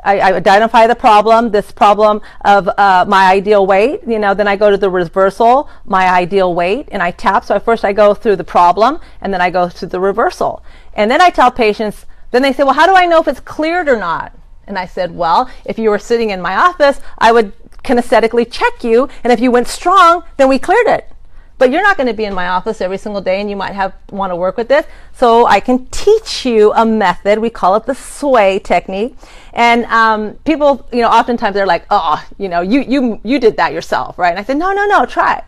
I identify the problem, this problem of my ideal weight. Then I go to the reversal, my ideal weight, and I tap. So first I go through the problem, and then I go through the reversal. And then I tell patients, then they say, well, how do I know if it's cleared or not? And I said, well, if you were sitting in my office, I would kinesthetically check you, and if you went strong, then we cleared it. But you're not going to be in my office every single day, and you might want to work with this. So I can teach you a method. We call it the sway technique. And people, oftentimes they're like, oh, you did that yourself, right? And I said, no, try it.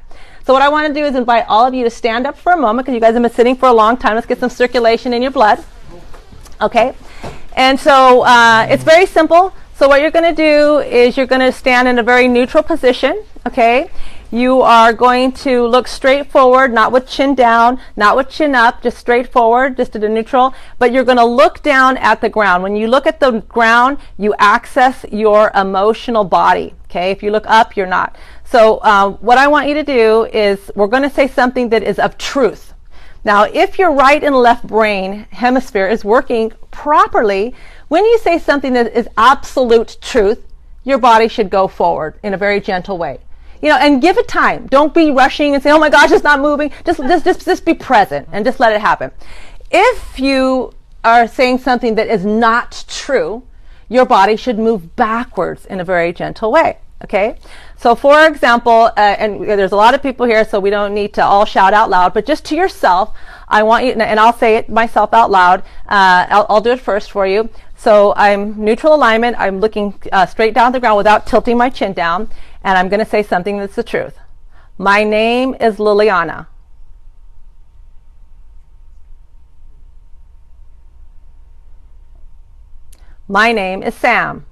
So what I want to do is invite all of you to stand up for a moment, because you guys have been sitting for a long time. Let's get some circulation in your blood. Okay? And so it's very simple. So what you're going to do is you're going to stand in a very neutral position. Okay? You are going to look straight forward, not with chin down, not with chin up, just straight forward, just at a neutral. But you're going to look down at the ground. When you look at the ground, you access your emotional body. Okay, if you look up, you're not. So what I want you to do is we're going to say something that is of truth. Now, if your right and left brain hemisphere is working properly, when you say something that is absolute truth, your body should go forward in a very gentle way. You know, and give it time. Don't be rushing and say, oh my gosh, it's not moving. Just be present and just let it happen. If you are saying something that is not true, your body should move backwards in a very gentle way. Okay? So for example, and there's a lot of people here, so we don't need to all shout out loud, but just to yourself, I want you, and I'll say it myself out loud. I'll do it first for you. So I'm neutral alignment. I'm looking straight down the ground without tilting my chin down, and I'm going to say something that's the truth. My name is Liliana. My name is Sam.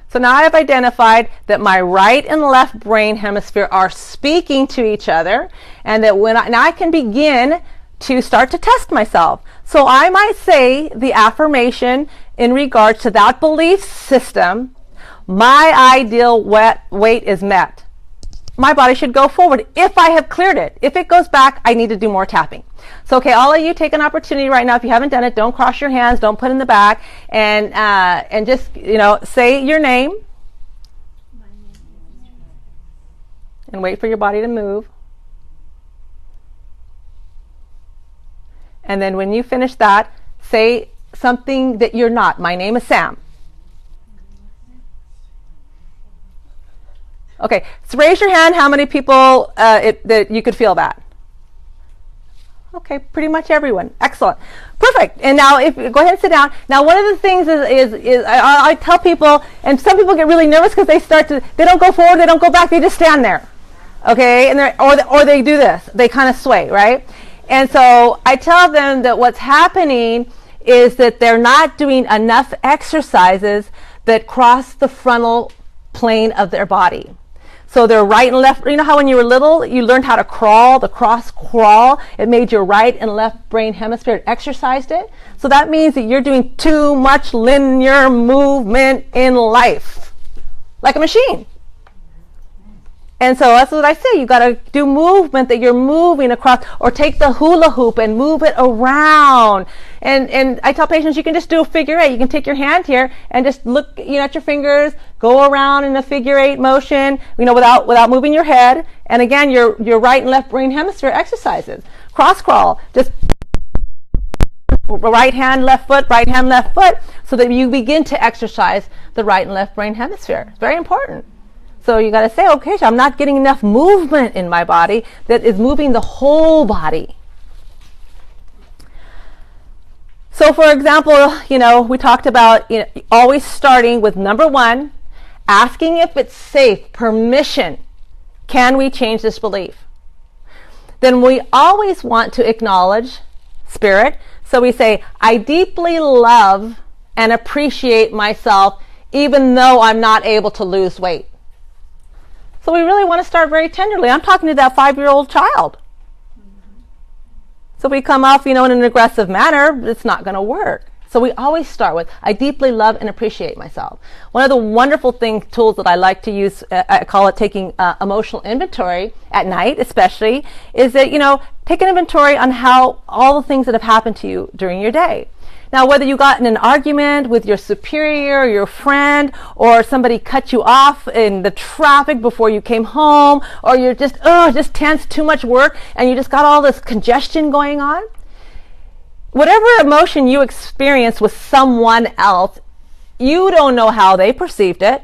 So now I've identified that my right and left brain hemisphere are speaking to each other, and that now I can begin to start to test myself. So I might say the affirmation in regards to that belief system: my ideal weight is met. My body should go forward if I have cleared it. If it goes back, I need to do more tapping. So, okay, all of you take an opportunity right now. If you haven't done it, don't cross your hands, don't put in the back, and just, you know, say your name and wait for your body to move. And then when you finish that, say something that you're not. My name is Sam. Okay, so raise your hand how many people that you could feel that. Okay, pretty much everyone. Excellent. Perfect. And now if go ahead and sit down. Now one of the things is I tell people, and some people get really nervous because they don't go forward, they don't go back, they just stand there. Okay, and or they do this. They kind of sway, right? And so I tell them that what's happening is that they're not doing enough exercises that cross the frontal plane of their body. So their right and left, you know how when you were little, you learned how to crawl, the cross crawl? It made your right and left brain hemisphere, it exercised it. So that means that you're doing too much linear movement in life, like a machine. And so that's what I say. You got to do movement that you're moving across, or take the hula hoop and move it around. And I tell patients you can just do a figure eight. You can take your hand here and just look, you know, at your fingers, go around in a figure eight motion, you know, without moving your head. And again, your right and left brain hemisphere exercises. Cross crawl, just right hand, left foot, right hand, left foot, so that you begin to exercise the right and left brain hemisphere. It's very important. So you got to say, okay, so I'm not getting enough movement in my body that is moving the whole body. So for example, you know, we talked about, you know, always starting with number one, asking if it's safe, permission. Can we change this belief? Then we always want to acknowledge spirit. So we say, I deeply love and appreciate myself even though I'm not able to lose weight. So we really want to start very tenderly. I'm talking to that 5-year-old child. So we come off, you know, in an aggressive manner, it's not going to work. So we always start with, I deeply love and appreciate myself. One of the wonderful tools that I like to use, I call it taking emotional inventory at night especially, is that, you know, take an inventory on how all the things that have happened to you during your day. Now, whether you got in an argument with your superior, or your friend, or somebody cut you off in the traffic before you came home, or you're just tense, too much work, and you just got all this congestion going on. Whatever emotion you experienced with someone else, you don't know how they perceived it.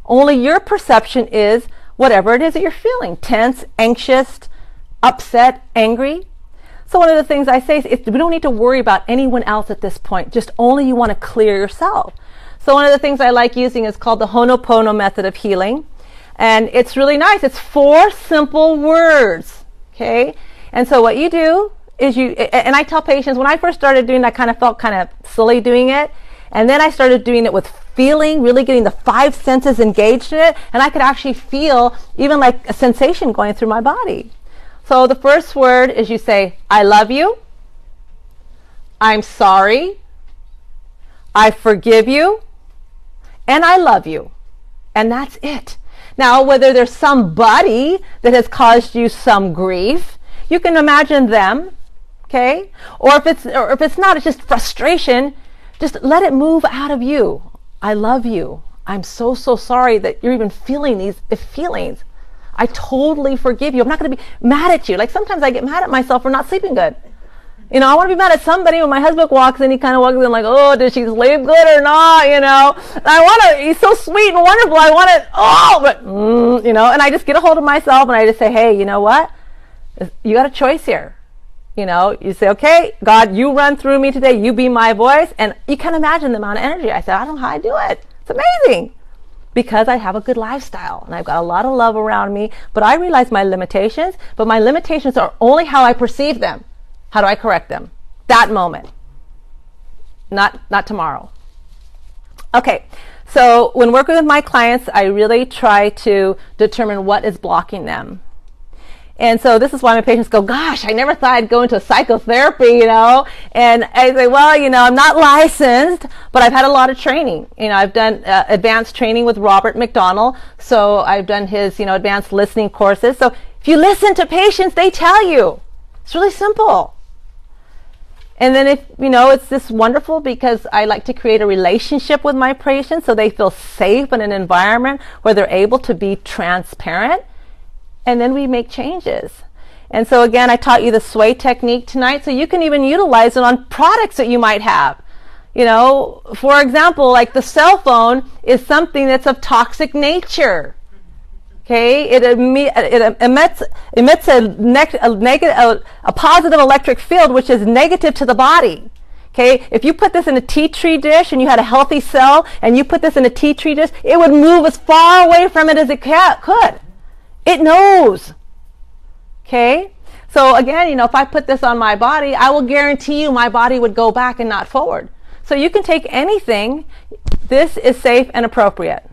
Only your perception is whatever it is that you're feeling, tense, anxious, upset, angry. So one of the things I say is we don't need to worry about anyone else at this point, just only you want to clear yourself. So one of the things I like using is called the Ho'oponopono method of healing. And it's really nice. It's 4 simple words, okay? And so what you do is and I tell patients, when I first started doing that, I kind of felt kind of silly doing it. And then I started doing it with feeling, really getting the 5 senses engaged in it, and I could actually feel even like a sensation going through my body. So the first word is you say, I love you, I'm sorry, I forgive you, and I love you. And that's it. Now, whether there's somebody that has caused you some grief, you can imagine them, okay? Or if it's not, it's just frustration, just let it move out of you. I love you. I'm so sorry that you're even feeling these feelings. I totally forgive you. I'm not going to be mad at you. Like sometimes I get mad at myself for not sleeping good. You know, I want to be mad at somebody when my husband walks in, he kind of walks in like, oh, did she sleep good or not, you know? And I want to, he's so sweet and wonderful. I want to, you know, and I just get a hold of myself and I just say, hey, you know what? You got a choice here. You know, you say, okay, God, you run through me today. You be my voice. And you can imagine the amount of energy. I said, I don't know how I do it. It's amazing. Because I have a good lifestyle and I've got a lot of love around me, but I realize my limitations, but my limitations are only how I perceive them. How do I correct them? That moment, not tomorrow. Okay, so when working with my clients, I really try to determine what is blocking them. And so this is why my patients go, gosh, I never thought I'd go into psychotherapy, you know. And I say, well, you know, I'm not licensed, but I've had a lot of training. You know, I've done advanced training with Robert McDonald. So I've done his, you know, advanced listening courses. So if you listen to patients, they tell you. It's really simple. And then if, you know, it's just wonderful because I like to create a relationship with my patients so they feel safe in an environment where they're able to be transparent. And then we make changes. And so again, I taught you the sway technique tonight, so you can even utilize it on products that you might have. You know, for example, like the cell phone is something that's of toxic nature. Okay, it emits a positive electric field, which is negative to the body. Okay, if you put this in a tea tree dish and you had a healthy cell, and you put this in a tea tree dish, it would move as far away from it as it could. It knows. Okay? So again, you know, if I put this on my body, I will guarantee you my body would go back and not forward. So you can take anything. This is safe and appropriate.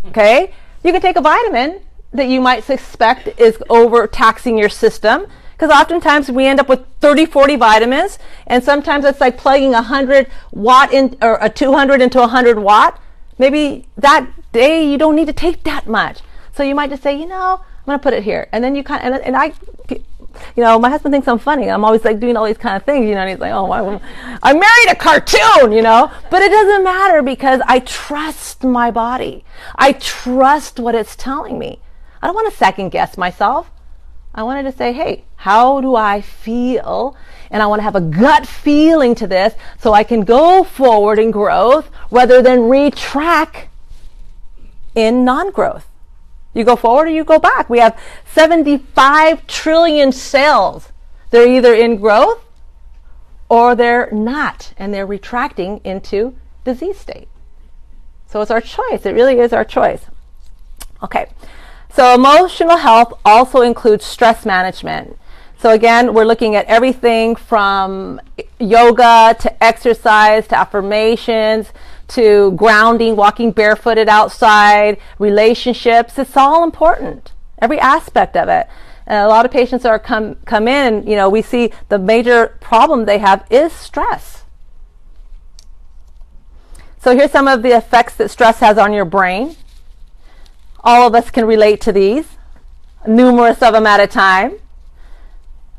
Okay? You can take a vitamin that you might suspect is overtaxing your system, because oftentimes we end up with 30, 40 vitamins, and sometimes it's like plugging 100 watt in, or a 200 into 100 watt. Maybe that day you don't need to take that much. So you might just say, you know, I'm going to put it here. And then you kind of, and I, you know, my husband thinks I'm funny. I'm always like doing all these kind of things, you know, and he's like, oh, I married a cartoon, you know. But it doesn't matter because I trust my body. I trust what it's telling me. I don't want to second guess myself. I wanted to say, hey, how do I feel? And I want to have a gut feeling to this so I can go forward in growth rather than retract in non-growth. You go forward or you go back. We have 75 trillion cells. They're either in growth or they're not, and they're retracting into disease state. So it's our choice. It really is our choice. Okay. So emotional health also includes stress management. So again, we're looking at everything from yoga to exercise to affirmations to grounding, walking barefooted outside, relationships. It's all important, every aspect of it. And a lot of patients are come in, you know, we see the major problem they have is stress. So here's some of the effects that stress has on your brain. All of us can relate to these, numerous of them at a time.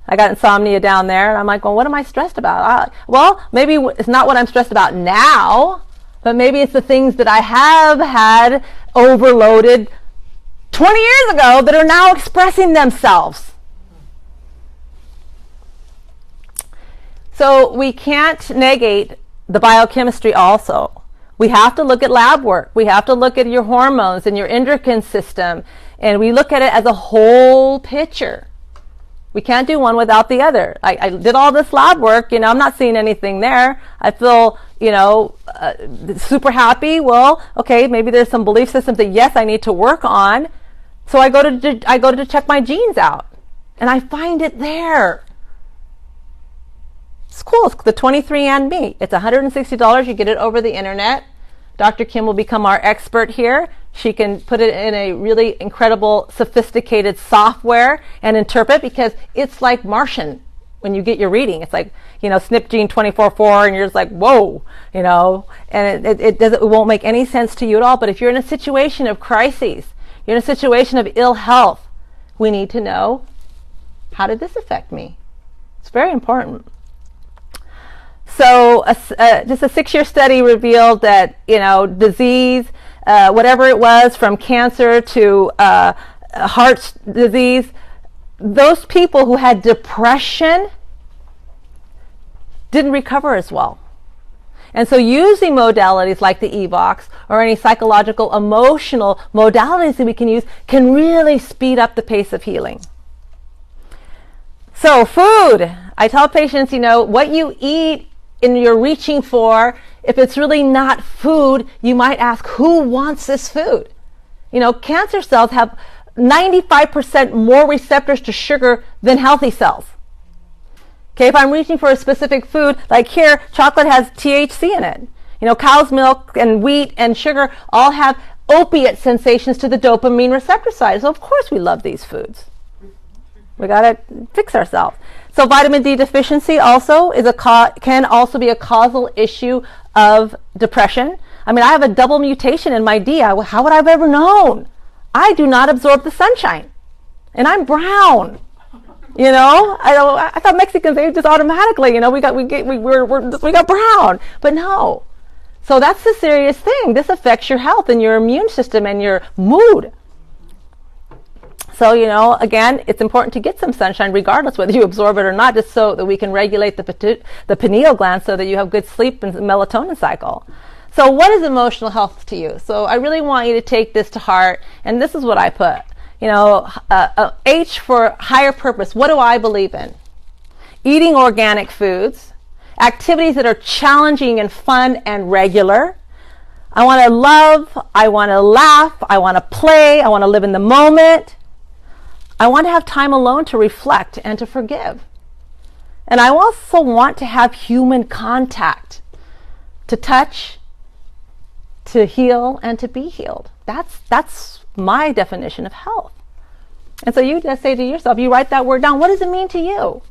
I got insomnia down there, and I'm like, well, what am I stressed about? Well, maybe it's not what I'm stressed about now, but maybe it's the things that I have had overloaded 20 years ago that are now expressing themselves. So we can't negate the biochemistry also. We have to look at lab work. We have to look at your hormones and your endocrine system, and we look at it as a whole picture. We can't do one without the other. I did all this lab work, you know, I'm not seeing anything there. I feel, you know, super happy. Well, okay, maybe there's some belief systems that, yes, I need to work on. So I go to check my genes out, and I find it there. It's cool. It's the 23andMe. It's $160. You get it over the internet. Dr. Kim will become our expert here. She can put it in a really incredible, sophisticated software and interpret, because it's like Martian when you get your reading. It's like, SNP gene 24/4, and you're just like, whoa, and it won't make any sense to you at all. But if you're in a situation of crises, you're in a situation of ill health, we need to know, how did this affect me? It's very important. So just a 6-year study revealed that, disease, whatever it was, from cancer to heart disease, those people who had depression didn't recover as well. And so using modalities like the EVOX or any psychological, emotional modalities that we can use can really speed up the pace of healing. So food, I tell patients, what you eat and you're reaching for, if it's really not food, you might ask, who wants this food? Cancer cells have 95% more receptors to sugar than healthy cells. Okay, if I'm reaching for a specific food, like here, chocolate has THC in it. Cow's milk and wheat and sugar all have opiate sensations to the dopamine receptor side. So of course we love these foods. We gotta fix ourselves. So vitamin D deficiency also can also be a causal issue of depression. I have a double mutation in my D. How would I have ever known? I do not absorb the sunshine, and I'm brown. I thought Mexicans age just automatically. We got brown, but no. So that's the serious thing. This affects your health and your immune system and your mood. So, again, it's important to get some sunshine regardless whether you absorb it or not, just so that we can regulate the pineal gland so that you have good sleep and melatonin cycle. So what is emotional health to you? So I really want you to take this to heart, and this is what I put. H for higher purpose. What do I believe in? Eating organic foods, activities that are challenging and fun and regular. I want to love, I want to laugh, I want to play, I want to live in the moment. I want to have time alone to reflect and to forgive. And I also want to have human contact, to touch, to heal, and to be healed. That's my definition of health. And so you just say to yourself, you write that word down, what does it mean to you?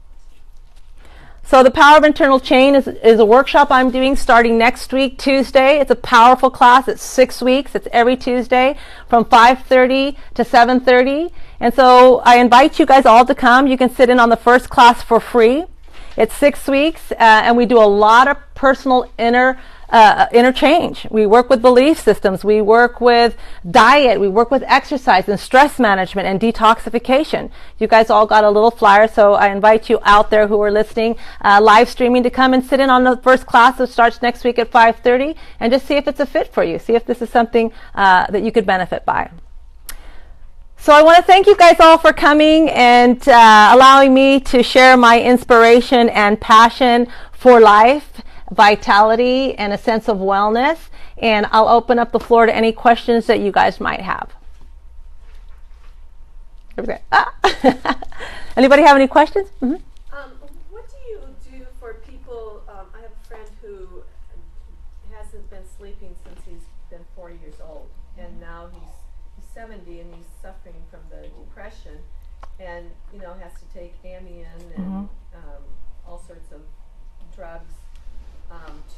So the Power of Internal Change is a workshop I'm doing starting next week, Tuesday. It's a powerful class. It's 6 weeks. It's every Tuesday from 5:30 to 7:30. And so I invite you guys all to come. You can sit in on the first class for free. It's 6 weeks, and we do a lot of personal interchange. We work with belief systems, we work with diet, we work with exercise and stress management and detoxification. You guys all got a little flyer, so I invite you out there who are listening, live streaming, to come and sit in on the first class that starts next week at 5:30, and just see if it's a fit for you, see if this is something that you could benefit by. So I want to thank you guys all for coming and allowing me to share my inspiration and passion for life, vitality, and a sense of wellness. And I'll open up the floor to any questions that you guys might have. Anybody have any questions? Mm-hmm. What do you do for people? I have a friend who hasn't been sleeping since he's been 4 years old, and now he's 70 and he's suffering from the depression, and has to take Ambien and all sorts of drugs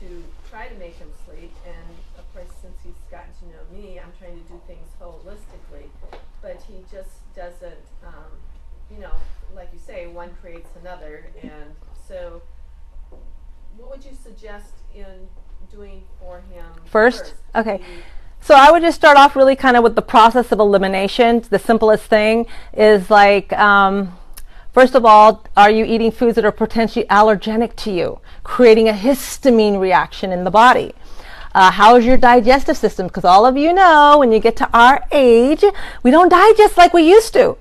to try to make him sleep. And of course, since he's gotten to know me, I'm trying to do things holistically, but he just doesn't, like you say, one creates another. And so what would you suggest in doing for him first? Okay. So I would just start off really kind of with the process of elimination. The simplest thing is like, first of all, are you eating foods that are potentially allergenic to you, creating a histamine reaction in the body? How is your digestive system? Because all of you know, when you get to our age, we don't digest like we used to.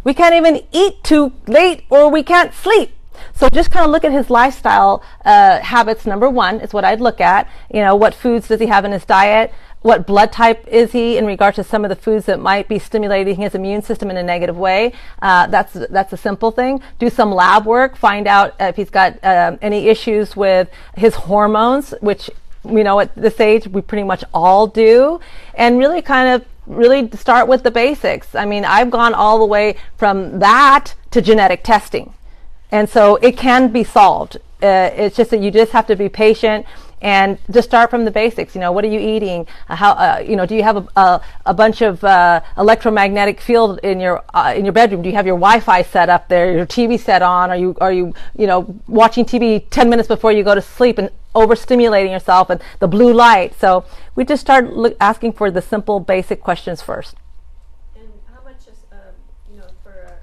We can't even eat too late, or we can't sleep. So just kind of look at his lifestyle habits. Number one is what I'd look at. What foods does he have in his diet? what blood type is he in regard to some of the foods that might be stimulating his immune system in a negative way. That's a simple thing. Do some lab work, find out if he's got any issues with his hormones, which we know at this age we pretty much all do, and really kind of really start with the basics. I mean, I've gone all the way from that to genetic testing, and so it can be solved. It's just that you just have to be patient and just start from the basics. You know, what are you eating? How you know, do you have a bunch of electromagnetic field in your bedroom? Do you have your Wi-Fi set up there? Your TV set on? Are you watching TV 10 minutes before you go to sleep and overstimulating yourself and the blue light? So we just start asking for the simple basic questions first. And how much is for a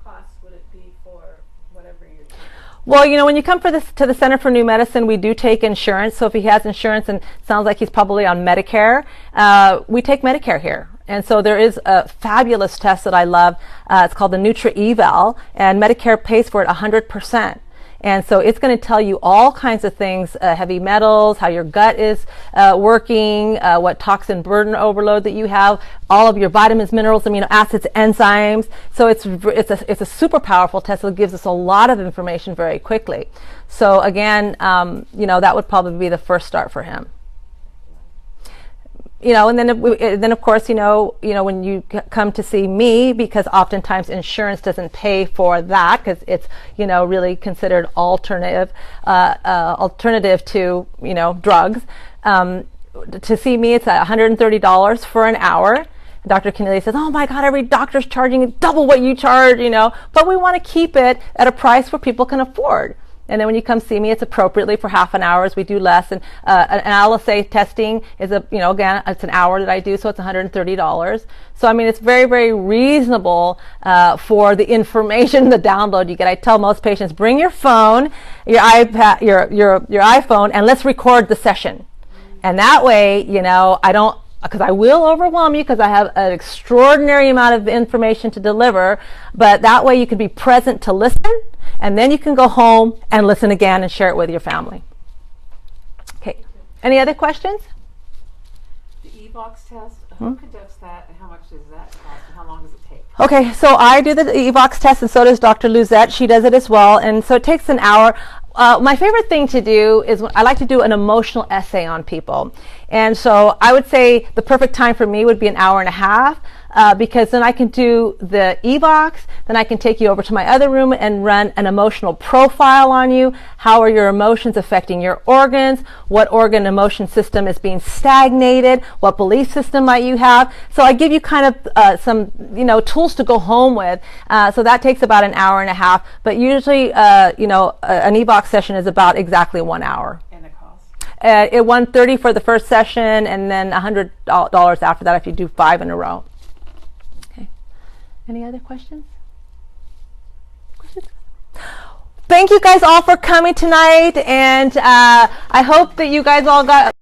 cost would it be for whatever you're doing? Well, when you come to the Center for New Medicine, we do take insurance. So if he has insurance and sounds like he's probably on Medicare, we take Medicare here. And so there is a fabulous test that I love. It's called the Nutri-Eval, and Medicare pays for it 100%. And so it's going to tell you all kinds of things, heavy metals, how your gut is working, what toxin burden overload that you have, all of your vitamins, minerals, amino acids, enzymes. So it's a super powerful test that gives us a lot of information very quickly. So again, that would probably be the first start for him. And then of course, when you come to see me, because oftentimes insurance doesn't pay for that, because it's, really considered alternative to, drugs. To see me, it's $130 for an hour. Dr. Keneally says, oh my God, every doctor's charging double what you charge, but we want to keep it at a price where people can afford. And then when you come see me, it's appropriately for half an hour, as we do less. And an LSA testing is again, it's an hour that I do, so it's $130. So I mean, it's very, very reasonable for the information, the download you get. I tell most patients, bring your phone, your iPad, your iPhone, and let's record the session. And that way, because I will overwhelm you, because I have an extraordinary amount of information to deliver, but that way you can be present to listen, and then you can go home and listen again and share it with your family. Okay, any other questions? The EVOX test, who conducts that, and how much does that cost, and how long does it take? Okay, so I do the EVOX test, and so does Dr. Luzette. She does it as well, and so it takes an hour. My favorite thing to do is I like to do an emotional essay on people. And so I would say the perfect time for me would be an hour and a half, because then I can do the EVOX, then I can take you over to my other room and run an emotional profile on you. How are your emotions affecting your organs? What organ emotion system is being stagnated? What belief system might you have? So I give you kind of some tools to go home with. So that takes about an hour and a half, but usually an EVOX session is about exactly 1 hour. And the cost? At $130 for the first session, and then $100 after that if you do 5 in a row. Okay. Any other questions? Thank you guys all for coming tonight, and I hope that you guys all got